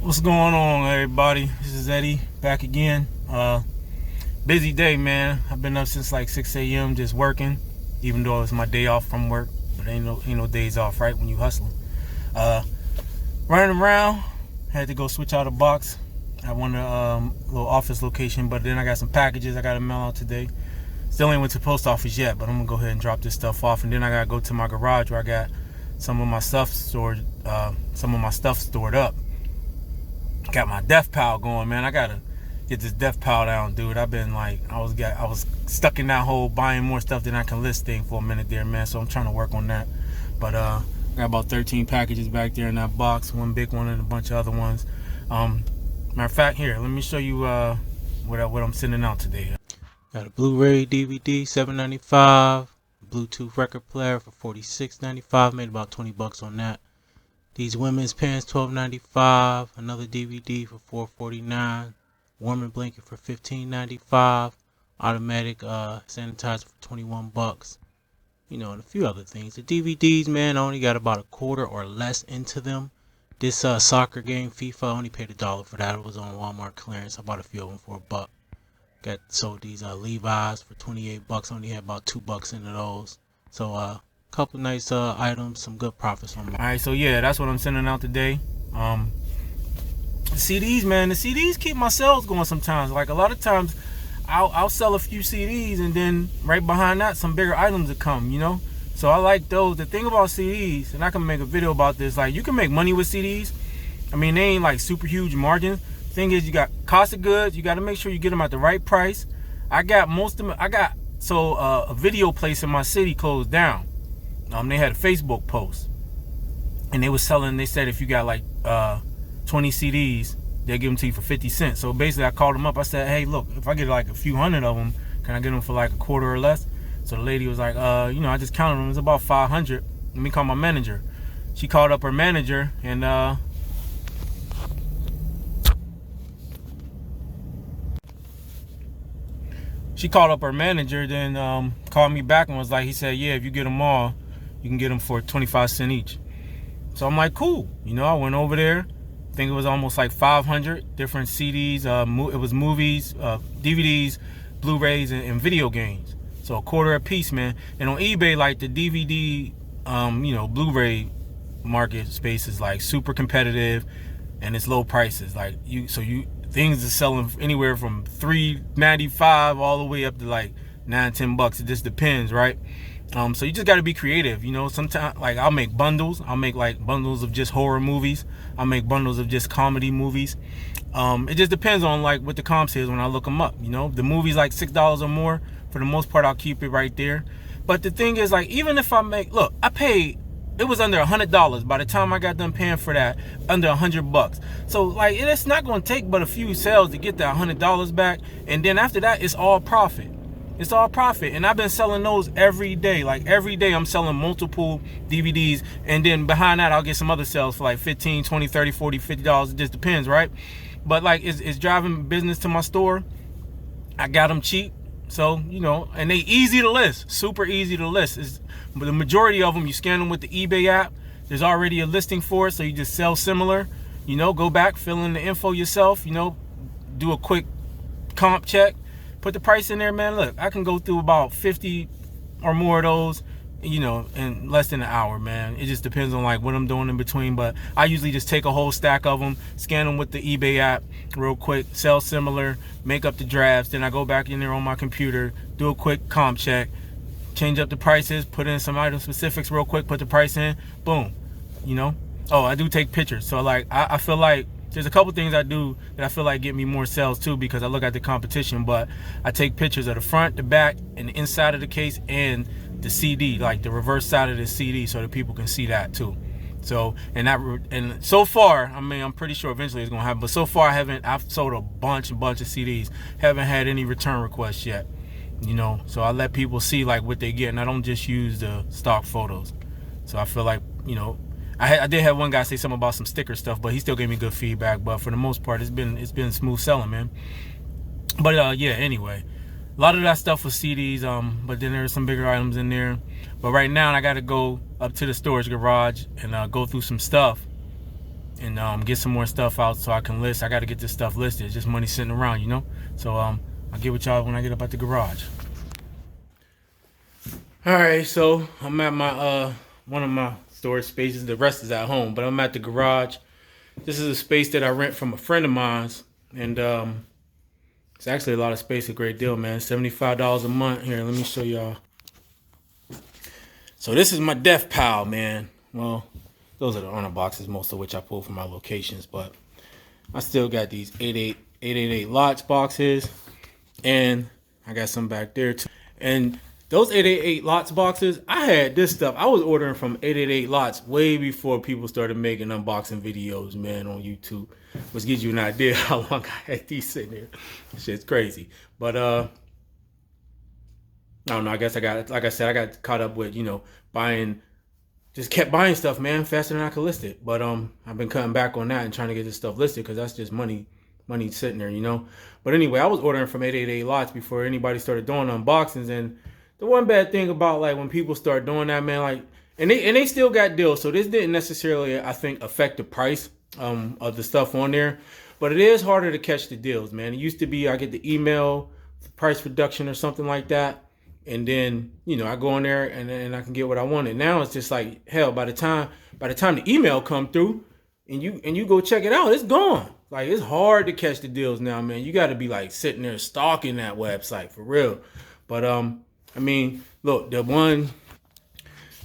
What's going on, everybody? This is Eddie back again. Busy day, man. I've been up since like 6 a.m. just working, even though it's my day off from work. But ain't no days off, right? When you hustling. Running around. Had to go switch out a box. I went to little office location, but then I got some packages I got to mail out today. Still ain't went to the post office yet, but I'm gonna go ahead and drop this stuff off, and then I gotta go to my garage where I got some of my stuff stored. Stored up. Got my Death Pal going, man. I gotta get this Death Pal down, dude. I've been like, I was stuck in that whole buying more stuff than I can list thing for a minute there, man. So I'm trying to work on that. But I got about 13 packages back there in that box, one big one and a bunch of other ones. Matter of fact, here, let me show you what I'm sending out today. Got a Blu-ray DVD, $7.95. Bluetooth record player for $46.95. Made about $20 on that. These women's pants, $12.95. Another DVD for $4.49. Warming blanket for $15.95. Automatic sanitizer for $21. You know, and a few other things. The DVDs, man, I only got about a quarter or less into them. This soccer game, FIFA, I only paid $1 for that. It was on Walmart clearance. I bought a few of them for $1. Sold these Levi's for $28. Only had about $2 into those. So couple nice items, some good profits on them. All right, so yeah, that's what I'm sending out today. The CDs, man, the CDs keep my sales going sometimes. Like a lot of times, I'll sell a few CDs, and then right behind that, some bigger items will come, you know. So I like those. The thing about CDs, and I can make a video about this, like you can make money with CDs. I mean, they ain't like super huge margins. Thing is, you got cost of goods. You got to make sure you get them at the right price. I got most of them. A video place in my city closed down. They had a Facebook post, and they was selling. They said if you got like 20 CDs, they'll give them to you for 50 cents. So basically, I called them up. I said, "Hey, look, if I get like a few hundred of them, can I get them for like a quarter or less?" So the lady was like, I just counted them. It's about 500. Let me call my manager. She called up her manager, and then called me back and was like, he said, yeah, if you get them all, you can get them for 25 cents each. So I'm like, cool. You know, I went over there. I think it was almost like 500 different CDs. It was movies, DVDs, Blu-rays, and video games. So a quarter a piece, man. And on eBay, like the DVD, Blu-ray market space is like super competitive, and it's low prices. Like things are selling anywhere from $3.95 all the way up to like $9-10. It just depends, right? So you just got to be creative, you know. Sometimes, like, I'll make bundles. I'll make like bundles of just horror movies. I'll make bundles of just comedy movies. It just depends on like what the comps is when I look them up, you know. The movie's like $6 or more. For the most part, I'll keep it right there. But the thing is, like, even if I paid, it was under $100 by the time I got done paying for that, under $100. So like, it's not going to take but a few sales to get that $100 back, and then after that, it's all profit. It's all profit. And I've been selling those every day. Like every day I'm selling multiple DVDs, and then behind that I'll get some other sales for like $15, $20, $30, $40, $50. It just depends, right? But like, it's driving business to my store. I got them cheap. So, you know, and they easy to list, super easy to list. But the majority of them, you scan them with the eBay app. There's already a listing for it, so you just sell similar. You know, go back, fill in the info yourself, you know, do a quick comp check, put the price in there, man. Look, I can go through about 50 or more of those, you know, in less than an hour, man. It just depends on like what I'm doing in between, but I usually just take a whole stack of them, scan them with the eBay app real quick, sell similar, make up the drafts, then I go back in there on my computer, do a quick comp check, change up the prices, put in some item specifics real quick, put the price in, boom, you know. Oh, I do take pictures, so like I feel like there's a couple things I do that I feel like get me more sales too, because I look at the competition, but I take pictures of the front, the back, and the inside of the case, and the CD, like the reverse side of the CD, so that people can see that too. So, and so far, I mean, I'm pretty sure eventually it's gonna happen, but so far I've sold a bunch of CDs, haven't had any return requests yet, you know. So I let people see like what they get, and I don't just use the stock photos. So I feel like, you know, I did have one guy say something about some sticker stuff, but he still gave me good feedback. But for the most part, it's been smooth selling, man. But yeah, anyway, a lot of that stuff was CDs, but then there's some bigger items in there. But right now, I got to go up to the storage garage and go through some stuff and get some more stuff out so I can list. I got to get this stuff listed. It's just money sitting around, you know. So I'll get with y'all when I get up at the garage. All right, so I'm at my one of my storage spaces. The rest is at home, but I'm at the garage. This is a space that I rent from a friend of mine's, and it's actually a lot of space, a great deal, man. $75 a month. Here, let me show y'all. So this is my death pile, man. Well, those are the honor boxes, most of which I pulled from my locations, but I still got these 888 lots boxes, and I got some back there too. And those 888 lots boxes, I had this stuff. I was ordering from 888 lots way before people started making unboxing videos, man, on YouTube. Which gives you an idea how long I had these sitting there. Shit's crazy. But I don't know. I guess I got caught up with, just kept buying stuff, man, faster than I could list it. But I've been cutting back on that and trying to get this stuff listed because that's just money sitting there, you know. But anyway, I was ordering from 888 lots before anybody started doing unboxings. And the one bad thing about like when people start doing that, man, like and they still got deals. So this didn't necessarily, I think, affect the price of the stuff on there, but it is harder to catch the deals, man. It used to be I get the email price reduction or something like that, and then I go in there and I can get what I wanted. Now it's just like hell. By the time the email come through and you go check it out, it's gone. Like it's hard to catch the deals now, man. You got to be like sitting there stalking that website for real. But I mean, look,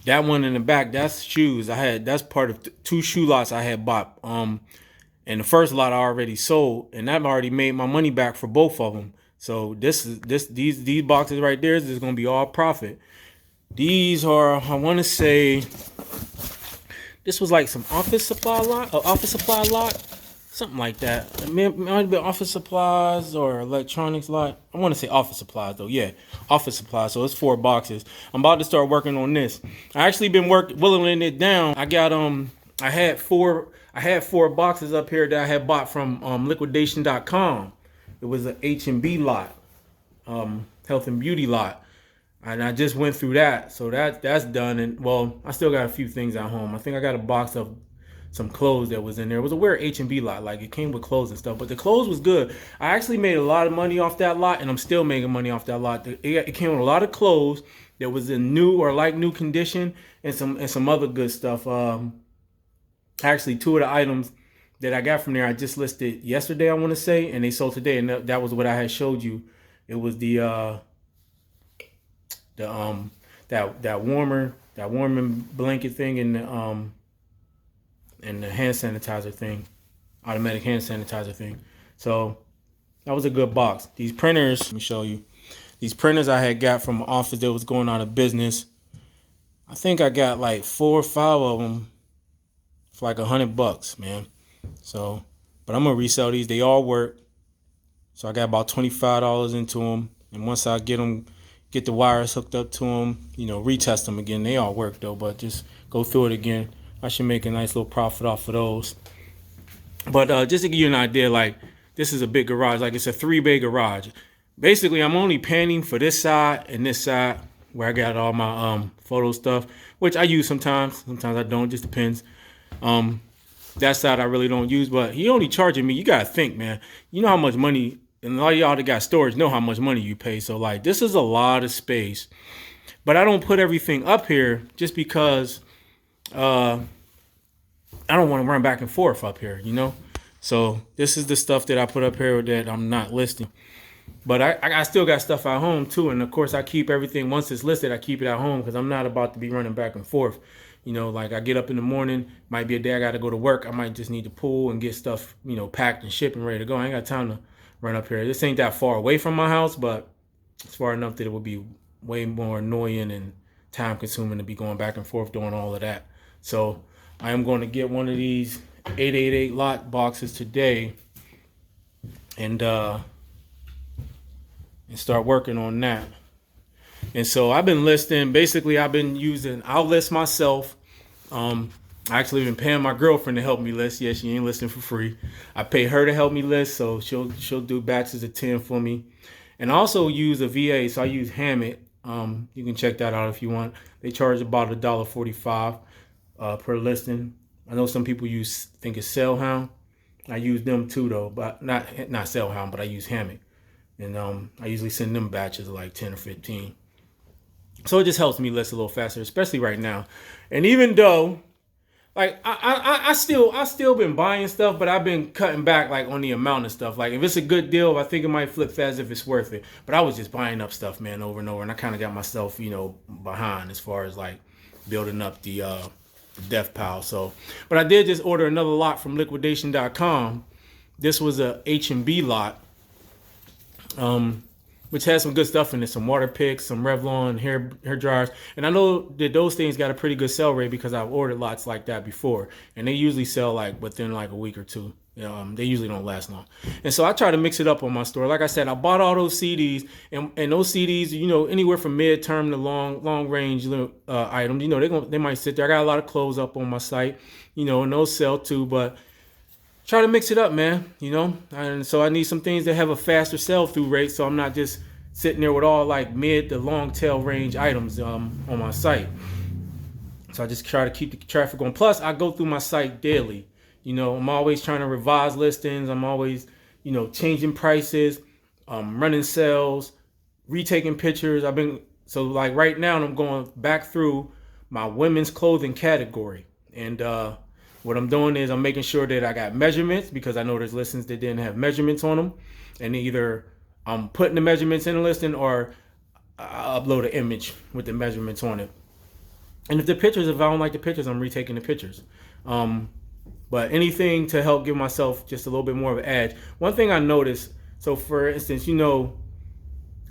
that one in the back, that's shoes. That's part of two shoe lots I had bought. And the first lot I already sold, and I've already made my money back for both of them. So these boxes right there is gonna be all profit. These are, I want to say, this was like some office supply lot, something like that. It might have been office supplies or electronics lot. I want to say office supplies though. Yeah, office supplies. So it's 4 boxes. I'm about to start working on this. I actually been whittling it down. I got I had four boxes up here that I had bought from liquidation.com. It was an H&B lot, health and beauty lot. And I just went through that. So that's done. And well, I still got a few things at home. I think I got a box of some clothes that was in there. It was a weird H&B lot. Like it came with clothes and stuff, but the clothes was good. I actually made a lot of money off that lot, and I'm still making money off that lot. It came with a lot of clothes that was in new or like new condition, and some other good stuff. Actually, 2 of the items that I got from there I just listed yesterday, I want to say, and they sold today, and that was what I had showed you. It was that warming blanket thing and the hand sanitizer thing, automatic hand sanitizer thing. So that was a good box. These printers, let me show you. These printers I had got from an office that was going out of business. I think I got like 4 or 5 of them for like $100, man. So, but I'm gonna resell these. They all work. So I got about $25 into them, and once I get the wires hooked up to them, retest them again. They all work though, but just go through it again. I should make a nice little profit off of those. But just to give you an idea, like this is a big garage. Like it's a 3-bay garage. Basically, I'm only painting for this side and this side where I got all my photo stuff, which I use sometimes. Sometimes I don't. Just depends. That side I really don't use, but he only charging me. You gotta think, man. You know how much money, and a lot of y'all that got storage know how much money you pay. So like, this is a lot of space. But I don't put everything up here just because I don't want to run back and forth up here, So this is the stuff that I put up here that I'm not listing. But I still got stuff at home too, and of course I keep everything once it's listed. I keep it at home because I'm not about to be running back and forth. Like I get up in the morning, might be a day I got to go to work. I might just need to pull and get stuff, packed and shipped and ready to go. I ain't got time to run up here. This ain't that far away from my house, but it's far enough that it would be way more annoying and time consuming to be going back and forth doing all of that. So I am going to get one of these 888 lot boxes today and start working on that. And so I've been listing, basically I'll list myself. I actually been paying my girlfriend to help me list. Yeah, she ain't listing for free. I pay her to help me list, so she'll do batches of 10 for me. And I also use a VA, so I use Hammett. You can check that out if you want. They charge about $1.45 per listing. I know some people think it's Cellhound. I use them too though, but not Cellhound, but I use Hammock. And I usually send them batches of like 10 or 15. So it just helps me list a little faster, especially right now. And even though, like, I still been buying stuff, but I've been cutting back like on the amount of stuff. Like if it's a good deal, I think it might flip fast if it's worth it. But I was just buying up stuff, man, over and over, and I kind of got myself, behind as far as like building up the death pile. So, but I did just order another lot from liquidation.com. This was a H&B lot, which has some good stuff in it, some water picks, some Revlon hair dryers. And I know that those things got a pretty good sell rate because I've ordered lots like that before. And they usually sell like within like a week or two. They usually don't last long. And so I try to mix it up on my store. Like I said, I bought all those CDs, and those CDs, anywhere from mid-term to long range items, they might sit there. I got a lot of clothes up on my site, and those sell too, but try to mix it up, man, and so I need some things that have a faster sell-through rate, so I'm not just sitting there with all like mid to long tail range items on my site. So I just try to keep the traffic going. Plus, I go through my site daily. I'm always trying to revise listings. I'm always, changing prices, running sales, retaking pictures. So like right now I'm going back through my women's clothing category, and what I'm doing is I'm making sure that I got measurements, because I know there's listings that didn't have measurements on them. And either I'm putting the measurements in the listing, or I upload an image with the measurements on it. And if I don't like the pictures, I'm retaking the pictures. But anything to help give myself just a little bit more of an edge. One thing I noticed, so for instance,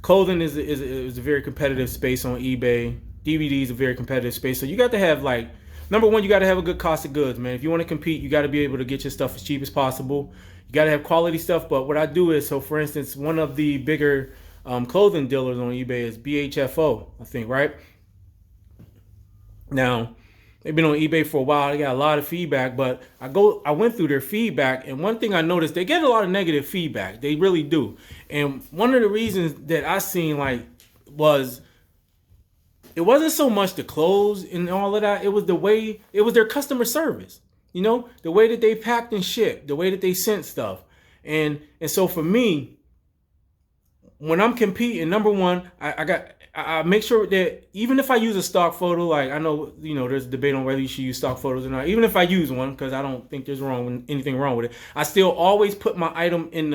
clothing is a very competitive space on eBay. DVD is a very competitive space. So you got to have like, number one, you got to have a good cost of goods, man. If you want to compete, you got to be able to get your stuff as cheap as possible. You got to have quality stuff. But what I do is, so for instance, one of the bigger clothing dealers on eBay is BHFO, I think, right? Now, they've been on eBay for a while. They got a lot of feedback, but I went through their feedback, and one thing I noticed, they get a lot of negative feedback. They really do. And one of the reasons that I seen was, it wasn't so much the clothes and all of that. It was their customer service. The way that they packed and shipped, the way that they sent stuff. And so for me, when I'm competing, number one, I make sure that even if I use a stock photo, like I know, there's a debate on whether you should use stock photos or not. Even if I use one, because I don't think there's anything wrong with it, I still always put my item in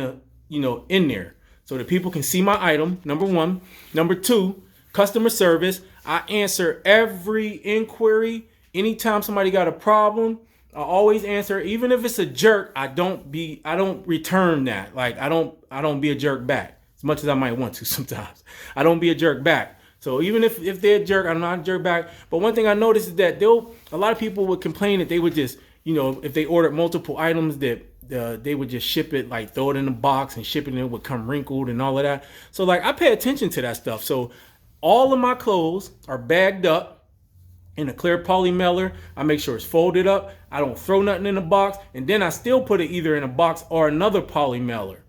there so that people can see my item, number one. Number two, customer service. I answer every inquiry. Anytime somebody got a problem, I always answer. Even if it's a jerk, I don't return that. Like I don't be a jerk back, as much as I might want to sometimes. I don't be a jerk back. So even if they're a jerk, I'm not a jerk back. But one thing I noticed is that a lot of people would complain that they would just, if they ordered multiple items, that they would just ship it, like throw it in a box and ship it, and it would come wrinkled and all of that. So like I pay attention to that stuff. So all of my clothes are bagged up in a clear poly mailer. I make sure it's folded up. I don't throw nothing in a box. And then I still put it either in a box or another poly mailer.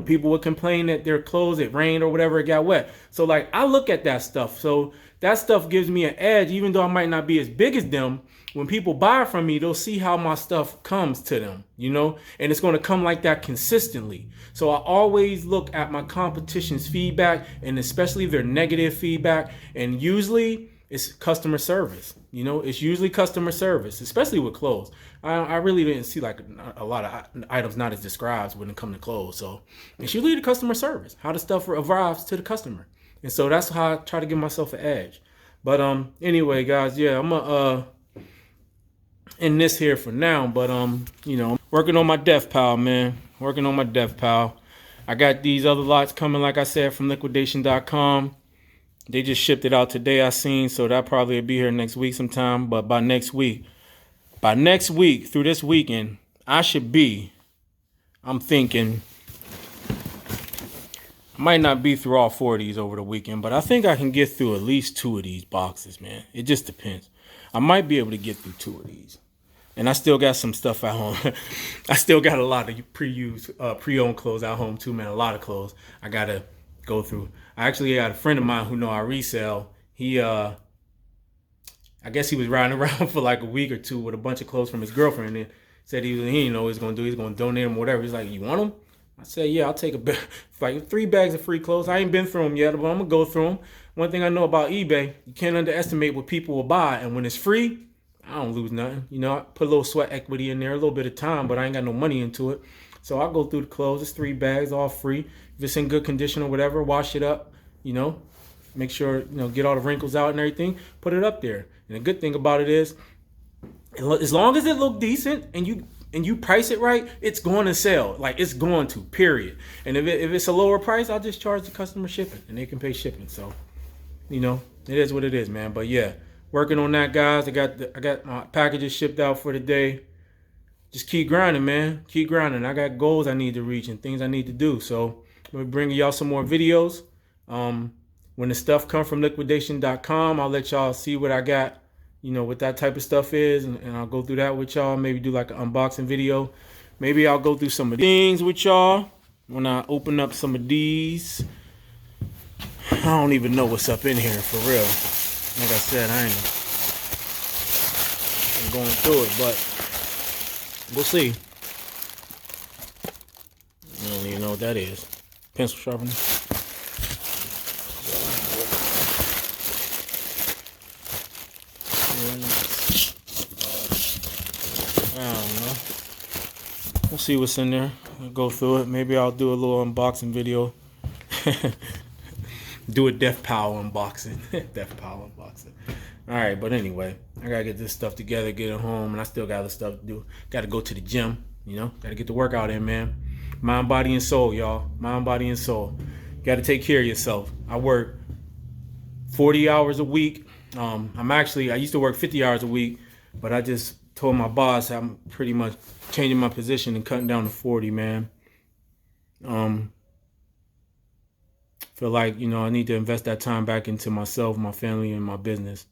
People would complain that their clothes, it rained or whatever, it got wet. So like I look at that stuff. So that stuff gives me an edge, even though I might not be as big as them. When people buy from me, they'll see how my stuff comes to them, and it's going to come like that consistently. So I always look at my competition's feedback, and especially their negative feedback. And usually it's customer service. It's usually customer service, especially with clothes. I really didn't see like a lot of items not as described when it comes to clothes. So it's usually the customer service, how the stuff arrives to the customer. And so that's how I try to give myself an edge. But anyway, guys, yeah, I'm gonna end this here for now. But working on my death pile, man. Working on my death pile. I got these other lots coming, like I said, from liquidation.com. They just shipped it out today, I seen, so that probably will be here next week sometime. But by next week, through this weekend, I'm thinking, I might not be through all 4 of these over the weekend, but I think I can get through at least 2 of these boxes, man. It just depends. I might be able to get through 2 of these. And I still got some stuff at home. I still got a lot of pre-owned clothes at home too, man. A lot of clothes I got to go through. I actually got a friend of mine who know I resell. He I guess he was riding around for like a week or two with a bunch of clothes from his girlfriend, and said he didn't know what he's gonna do. He's gonna donate them, whatever. He's like, you want them? I said, yeah, I'll take a bag, like 3 bags of free clothes. I ain't been through them yet, but I'm gonna go through them. One thing I know about eBay, you can't underestimate what people will buy, and when it's free, I don't lose nothing. You know, I put a little sweat equity in there, a little bit of time, but I ain't got no money into it. So I'll go through the clothes. It's 3 bags, all free. If it's in good condition or whatever, wash it up, you know, make sure, get all the wrinkles out and everything, put it up there. And the good thing about it is, as long as it look decent and you price it right, it's going to sell. Like, it's going to, period. And if it's a lower price, I'll just charge the customer shipping and they can pay shipping. So, it is what it is, man. But yeah, working on that, guys. I got my packages shipped out for the day. Just keep grinding, man. Keep grinding. I got goals I need to reach and things I need to do. So I'm gonna bring y'all some more videos. When the stuff come from liquidation.com, I'll let y'all see what I got, what that type of stuff is, and I'll go through that with y'all. Maybe do like an unboxing video. Maybe I'll go through some of the things with y'all when I open up some of these. I don't even know what's up in here for real. Like I said, I'm going through it, but we'll see. I don't even know what that is. Pencil sharpener. I don't know. We'll see what's in there. I'll go through it. Maybe I'll do a little unboxing video. Do a Death Power unboxing. Death Power unboxing. Alright, but anyway, I gotta get this stuff together, get it home, and I still got other stuff to do. Gotta go to the gym, gotta get the workout in, man. Mind, body, and soul, y'all. Mind, body, and soul. Gotta take care of yourself. I work 40 hours a week. I used to work 50 hours a week, but I just told my boss I'm pretty much changing my position and cutting down to 40, man. Feel like, I need to invest that time back into myself, my family, and my business.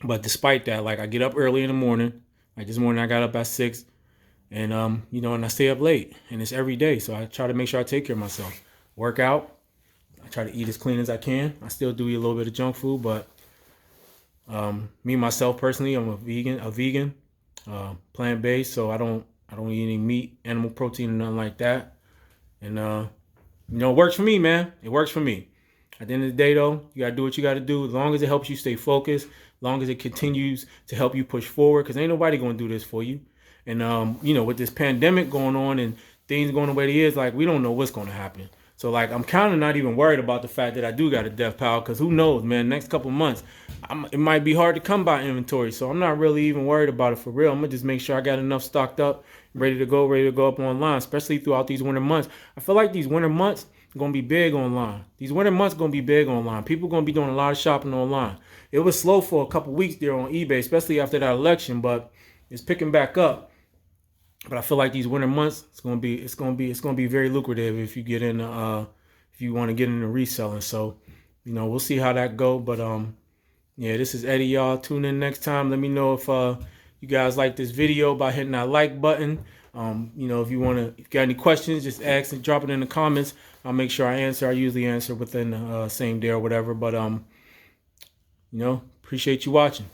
But despite that, like, I get up early in the morning. Like this morning I got up at 6, and and I stay up late, and it's every day. So I try to make sure I take care of myself. Work out. I try to eat as clean as I can. I still do eat a little bit of junk food, but me myself personally, I'm a vegan, plant-based, so I don't eat any meat, animal protein, or nothing like that. And it works for me, man. It works for me. At the end of the day, though, you gotta do what you gotta do. As long as it helps you stay focused, as long as it continues to help you push forward, because ain't nobody gonna do this for you. And with this pandemic going on and things going the way it is, like, we don't know what's gonna happen. So, like, I'm kind of not even worried about the fact that I do got a Death Power, because who knows, man, next couple months, it might be hard to come by inventory. So I'm not really even worried about it for real. I'm going to just make sure I got enough stocked up, ready to go up online, especially throughout these winter months. I feel like these winter months are going to be big online. These winter months are going to be big online. People are going to be doing a lot of shopping online. It was slow for a couple weeks there on eBay, especially after that election, but it's picking back up. But I feel like these winter months, it's gonna be very lucrative if you if you want to get into reselling. So, we'll see how that go. But yeah, this is Eddie, y'all. Tune in next time. Let me know if you guys like this video by hitting that like button. If you got any questions, just ask and drop it in the comments. I'll make sure I answer. I usually answer within the same day or whatever. But appreciate you watching.